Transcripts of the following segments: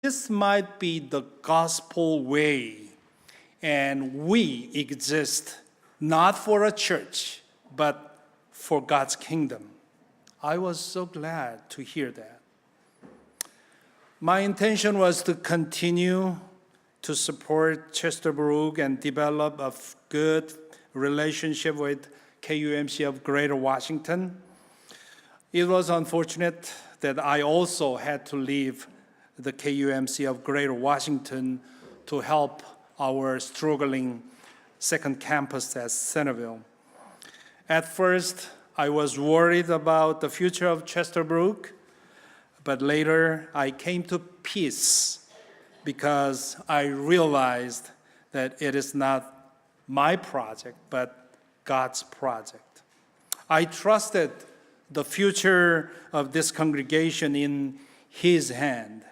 This might be the gospel way, and we exist not for a church, but for God's kingdom. I was so glad to hear that. My intention was to continue to support Chesterbrook and develop a good relationship with KUMC of Greater Washington. It was unfortunate that I also had to leave the KUMC of Greater Washington to help our struggling second campus at Centerville. At first, I was worried about the future of Chesterbrook, but later I came to peace because I realized that it is not my project, but God's project. I trusted the future of this congregation in His hand.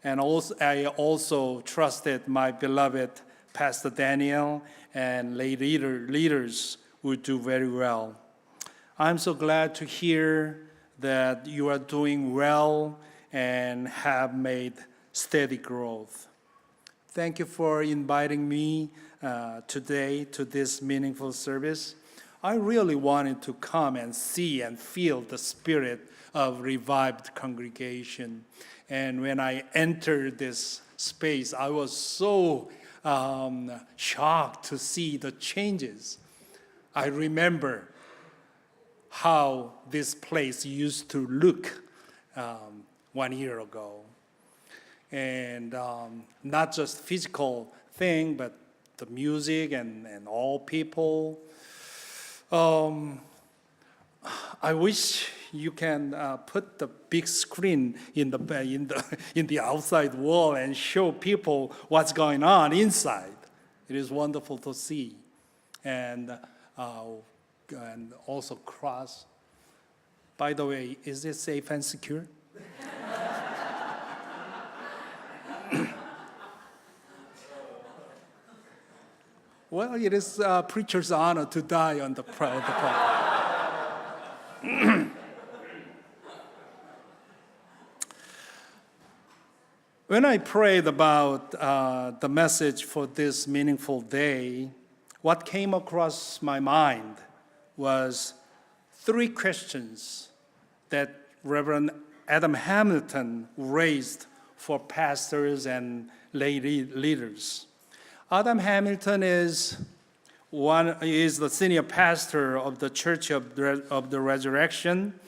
And I also trusted my beloved Pastor Daniel and lay leaders would do very well. I'm so glad to hear that you are doing well and have made steady growth. Thank you for inviting me today to this meaningful service. I really wanted to come and see and feel the spirit of revived congregation. And when I entered this space, I was so shocked to see the changes. I remember how this place used to look 1 year ago. And not just physical thing, but the music and all people. I wish you can put the big screen in the outside wall and show people what's going on inside. It is wonderful to see, and also cross. By the way, is it safe and secure? Well, it is a preacher's honor to die on the pulpit. When I prayed about the message for this meaningful day, what came across my mind was 3 questions that Reverend Adam Hamilton raised for pastors and lay leaders. Adam Hamilton is the senior pastor of the Church of the Resurrection,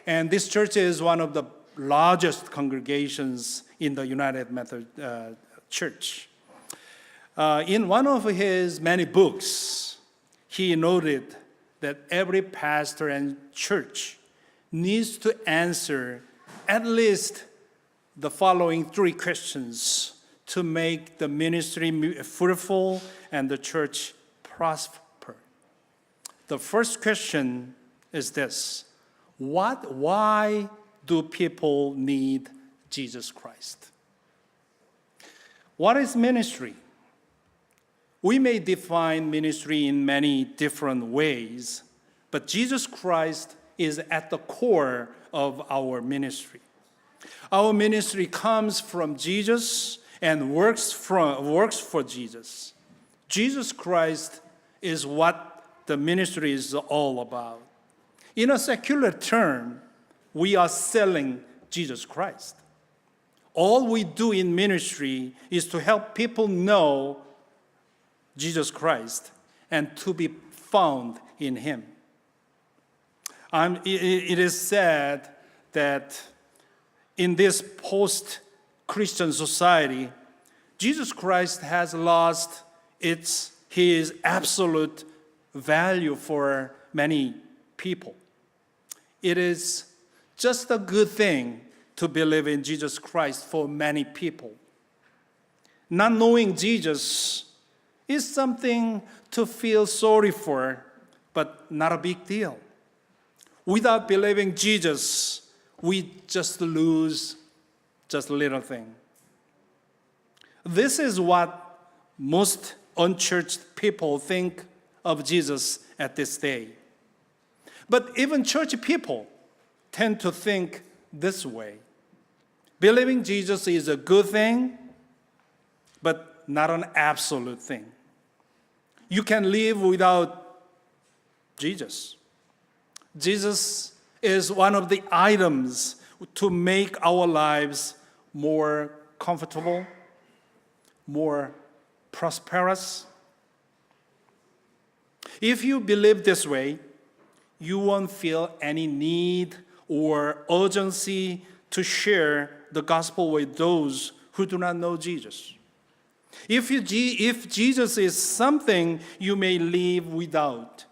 and this church is one of the largest congregations in the United Methodist Church. In one of his many books, he noted that every pastor and church needs to answer at least the following 3 questions to make the ministry fruitful and the church prosper. The first question is this: why do people need Jesus Christ? What is ministry? We may define ministry in many different ways, but Jesus Christ is at the core of our ministry. Our ministry comes from Jesus and works for Jesus. Jesus Christ is what the ministry is all about. In a secular term, we are selling Jesus Christ. All we do in ministry is to help people know Jesus Christ and to be found in Him. It is sad that in this post-Christian society, Jesus Christ has lost His absolute value for many people. It is just a good thing to believe in Jesus Christ for many people. Not knowing Jesus is something to feel sorry for, but not a big deal. Without believing Jesus, we just lose just a little thing. This is what most unchurched people think of Jesus at this day. But even church people tend to think this way. Believing Jesus is a good thing, but not an absolute thing. You can live without Jesus. Jesus is one of the items to make our lives more comfortable, more prosperous. If you believe this way, you won't feel any need or urgency to share the gospel with those who do not know Jesus. If Jesus is something you may live without,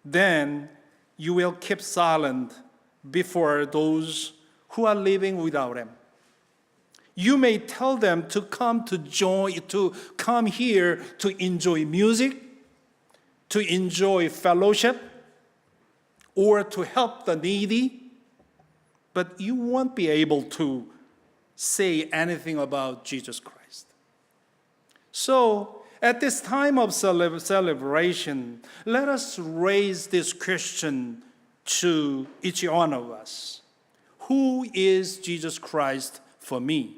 then you will keep silent before those who are living without him. You may tell them to come here to enjoy music, to enjoy fellowship, or to help the needy, but you won't be able to say anything about Jesus Christ. So, at this time of celebration, let us raise this question to each one of us. Who is Jesus Christ for me?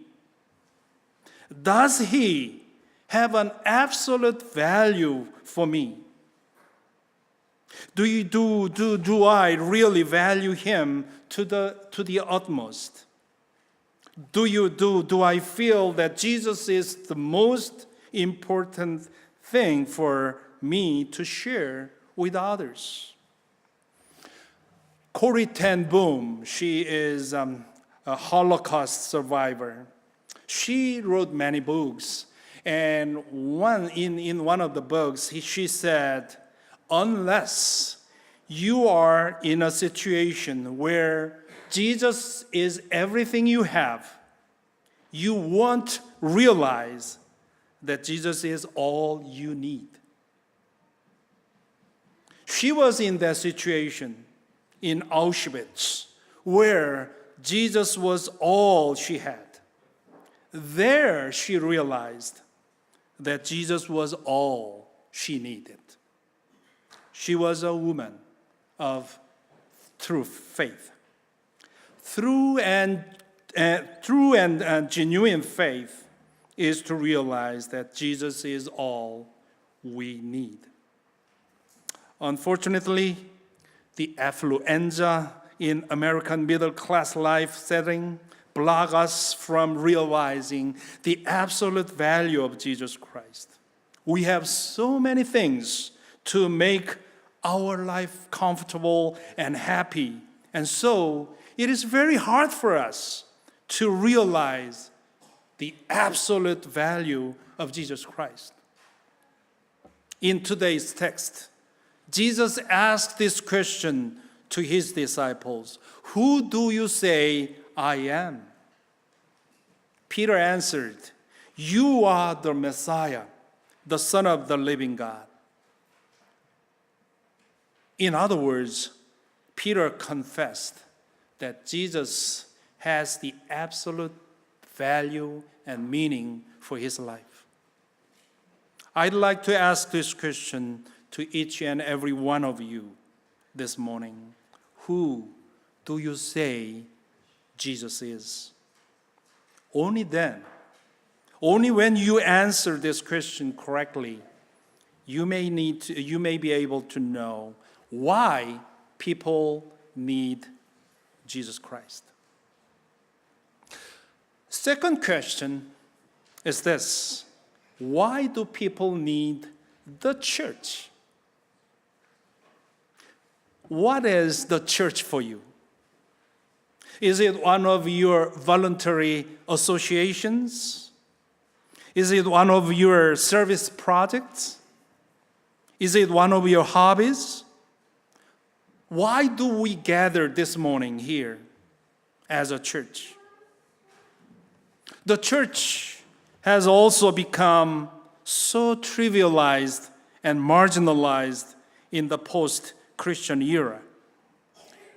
Does he have an absolute value for me? Do I really value him to the utmost? Do I feel that Jesus is the most important thing for me to share with others? Corrie ten Boom, she is a Holocaust survivor. She wrote many books, and in one of the books, she said, unless you are in a situation where Jesus is everything you have, you won't realize that Jesus is all you need. She was in that situation in Auschwitz, where Jesus was all she had. There she realized that Jesus was all she needed. She was a woman of true faith. True and genuine faith is to realize that Jesus is all we need. Unfortunately, the affluenza in American middle-class life setting block us from realizing the absolute value of Jesus Christ. We have so many things to make our life comfortable and happy, and so it is very hard for us to realize the absolute value of Jesus Christ. In today's text, Jesus asked this question to his disciples, "Who do you say I am?" Peter answered, "You are the Messiah, the Son of the living God." In other words, Peter confessed that Jesus has the absolute value and meaning for his life. I'd like to ask this question to each and every one of you this morning. Who do you say Jesus is? Only then, only when you answer this question correctly, you may be able to know why people need Jesus Christ. Second question is this: why do people need the church? What is the church for you? Is it one of your voluntary associations? Is it one of your service projects? Is it one of your hobbies? Why do we gather this morning here as a church? The church has also become so trivialized and marginalized in the post-Christian era.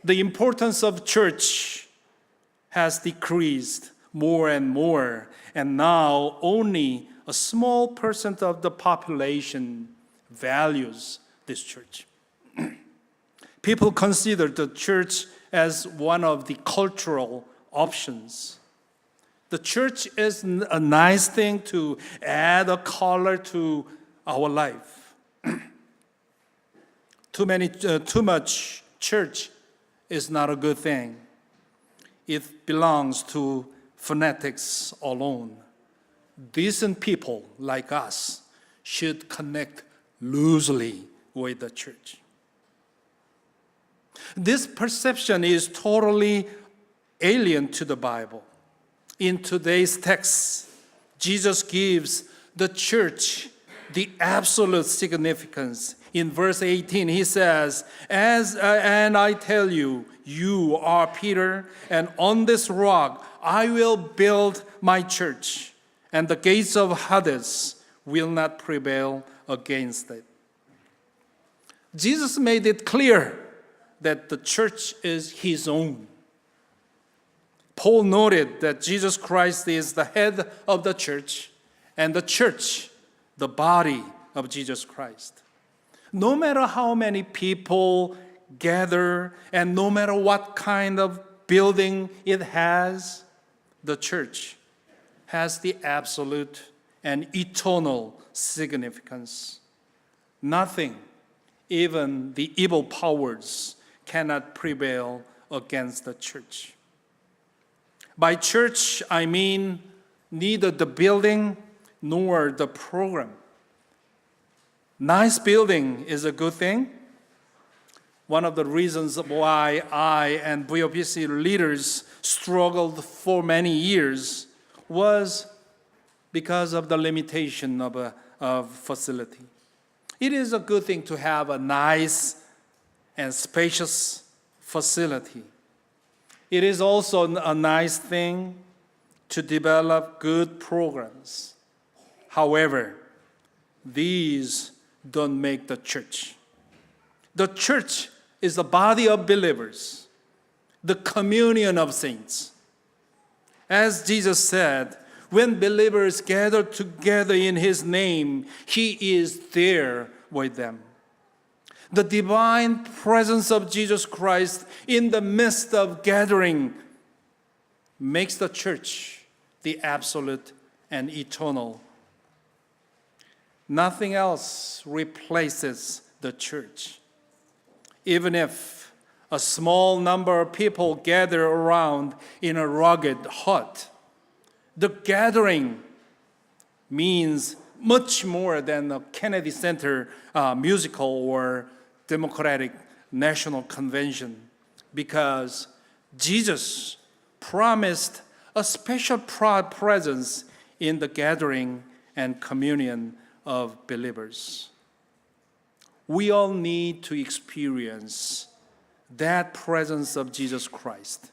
The importance of church has decreased more and more, and now only a small percent of the population values this church. People consider the church as one of the cultural options. The church is a nice thing to add a color to our life. Too much church is not a good thing. It belongs to fanatics alone. Decent people like us should connect loosely with the church. This perception is totally alien to the Bible. In today's text, Jesus gives the church the absolute significance. In verse 18, he says, and I tell you, you are Peter, and on this rock I will build my church, and the gates of Hades will not prevail against it. Jesus made it clear that the church is his own. Paul noted that Jesus Christ is the head of the church, and the church, the body of Jesus Christ. No matter how many people gather, and no matter what kind of building it has, the church has the absolute and eternal significance. Nothing, even the evil powers, cannot prevail against the church. By church, I mean neither the building nor the program. Nice building is a good thing. One of the reasons why I and VOPC leaders struggled for many years was because of the limitation of facility. It is a good thing to have a nice and spacious facility. It is also a nice thing to develop good programs. However, these don't make the church. The church is the body of believers, the communion of saints. As Jesus said, when believers gather together in his name, he is there with them. The divine presence of Jesus Christ in the midst of gathering makes the church the absolute and eternal. Nothing else replaces the church. Even if a small number of people gather around in a rugged hut, the gathering means much more than a Kennedy Center musical or Democratic National Convention, because Jesus promised a special presence in the gathering and communion of believers. We all need to experience that presence of Jesus Christ.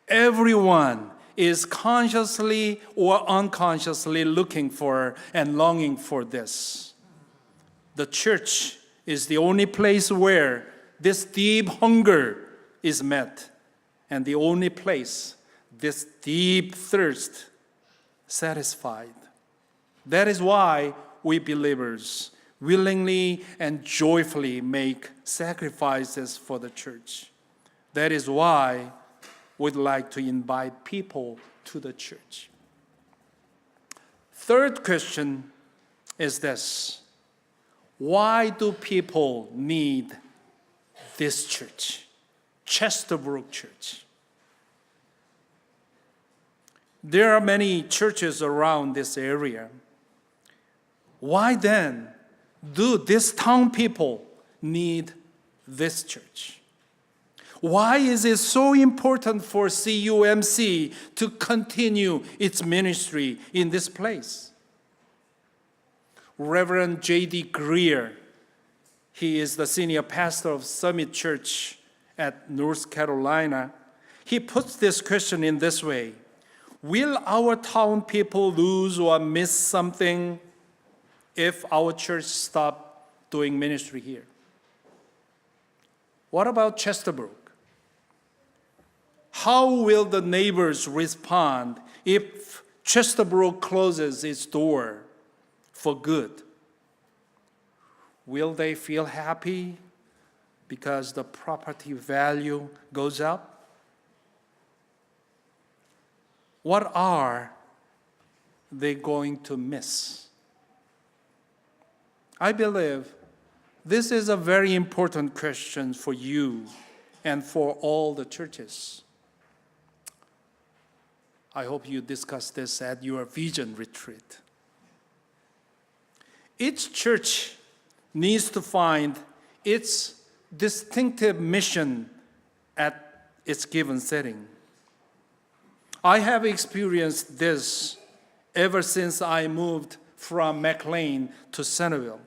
Everyone is consciously or unconsciously looking for and longing for this. The church is the only place where this deep hunger is met, and the only place this deep thirst satisfied. That is why we believers willingly and joyfully make sacrifices for the church. That is why we'd like to invite people to the church. Third question is this: why do people need this church, Chesterbrook Church? There are many churches around this area. Why then do this town people need this church? Why is it so important for CUMC to continue its ministry in this place? Reverend J.D. Greer, he is the senior pastor of Summit Church at North Carolina. He puts this question in this way: will our town people lose or miss something if our church stops doing ministry here? What about Chesterbrook? How will the neighbors respond if Chesterbrook closes its door for good? Will they feel happy because the property value goes up? What are they going to miss? I believe this is a very important question for you and for all the churches. I hope you discuss this at your vision retreat. Each church needs to find its distinctive mission at its given setting. I have experienced this ever since I moved from McLean to Centerville.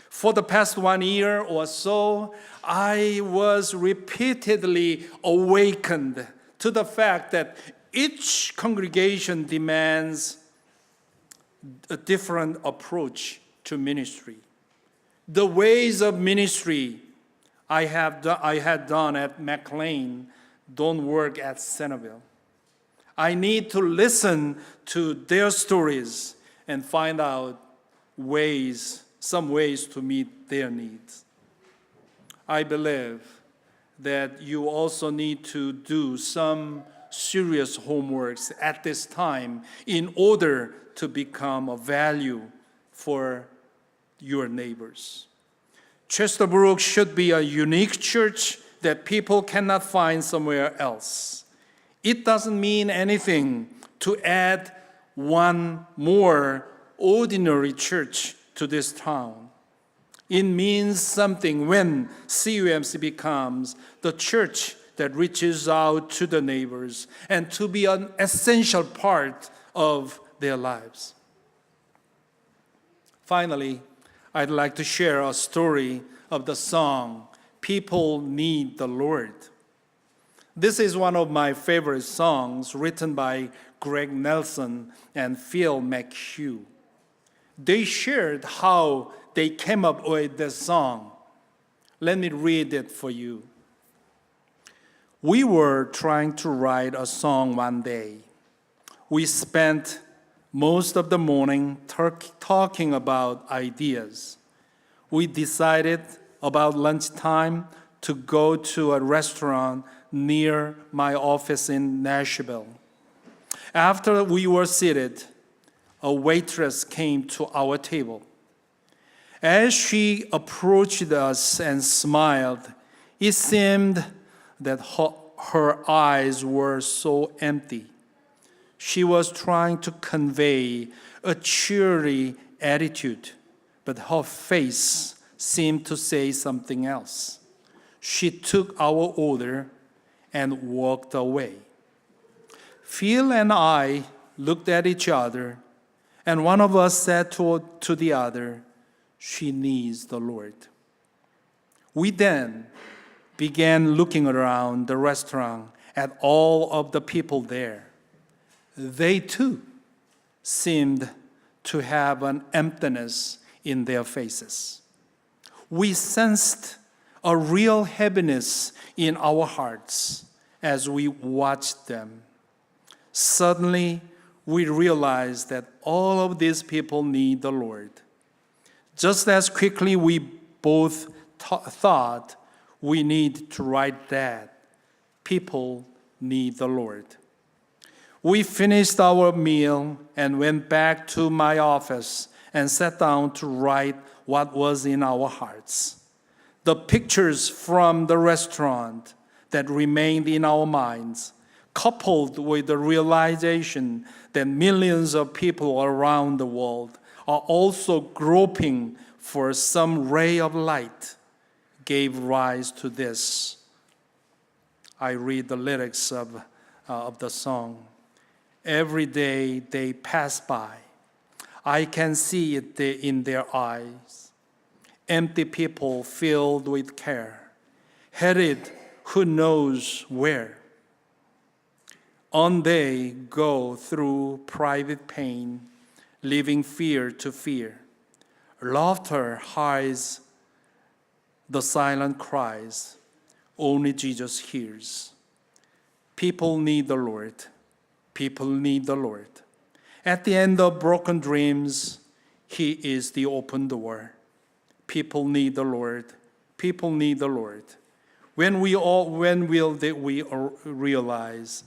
For the past 1 year or so, I was repeatedly awakened to the fact that each congregation demands a different approach to ministry. The ways of ministry I had done at McLean don't work at Centerville. I need to listen to their stories and find out some ways to meet their needs. I believe that you also need to do some serious homeworks at this time in order to become a value for your neighbors. Chesterbrook should be a unique church that people cannot find somewhere else. It doesn't mean anything to add one more ordinary church to this town. It means something when CUMC becomes the church that reaches out to the neighbors and to be an essential part of their lives. Finally, I'd like to share a story of the song, People Need the Lord. This is one of my favorite songs written by Greg Nelson and Phil McHugh. They shared how they came up with this song. Let me read it for you. We were trying to write a song one day. We spent most of the morning talking about ideas. We decided about lunchtime to go to a restaurant near my office in Nashville. After we were seated, a waitress came to our table. As she approached us and smiled, it seemed that her eyes were so empty. She was trying to convey a cheery attitude, but her face seemed to say something else. She took our order and walked away. Phil and I looked at each other, and one of us said to the other, "She needs the Lord." We then began looking around the restaurant at all of the people there. They too seemed to have an emptiness in their faces. We sensed a real heaviness in our hearts as we watched them. Suddenly, we realized that all of these people need the Lord. Just as quickly, we both thought we need to write that. People need the Lord. We finished our meal and went back to my office and sat down to write what was in our hearts. The pictures from the restaurant that remained in our minds, coupled with the realization that millions of people around the world are also groping for some ray of light, gave rise to this. I read the lyrics of the song. Every day they pass by, I can see it in their eyes. Empty people filled with care, headed who knows where. On they go through private pain, leaving fear to fear. Laughter hides the silent cries only Jesus hears. People need the Lord. People need the Lord. At the end of broken dreams, He is the open door. People need the Lord. People need the Lord. When will we realize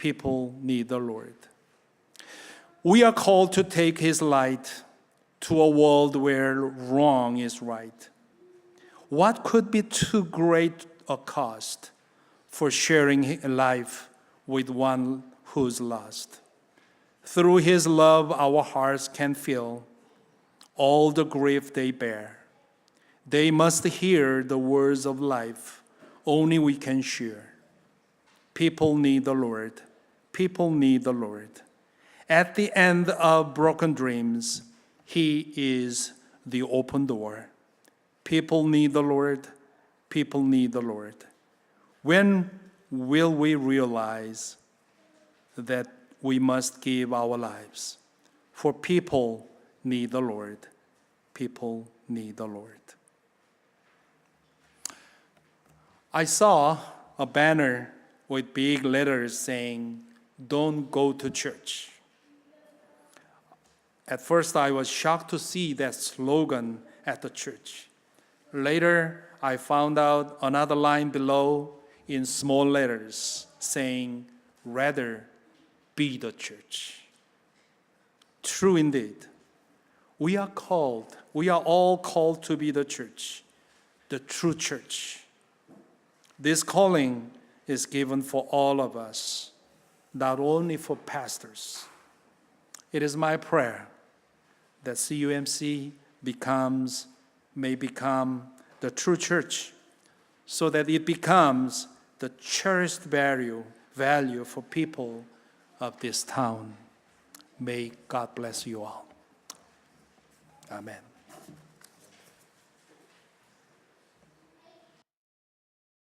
People need the Lord. We are called to take His light to a world where wrong is right. What could be too great a cost for sharing life with one who's lost? Through His love, our hearts can feel all the grief they bear. They must hear the words of life only we can share. People need the Lord. People need the Lord. At the end of broken dreams, He is the open door. People need the Lord. People need the Lord. When will we realize that we must give our lives? For people need the Lord. People need the Lord. I saw a banner with big letters saying, "Don't go to church." At first, I was shocked to see that slogan at the church. Later, I found out another line below in small letters saying, "Rather be the church." True indeed. We are all called to be the church, the true church. This calling is given for all of us, not only for pastors. It is my prayer that CUMC may become the true church, so that it becomes the cherished value for people of this town. May God bless you all. Amen.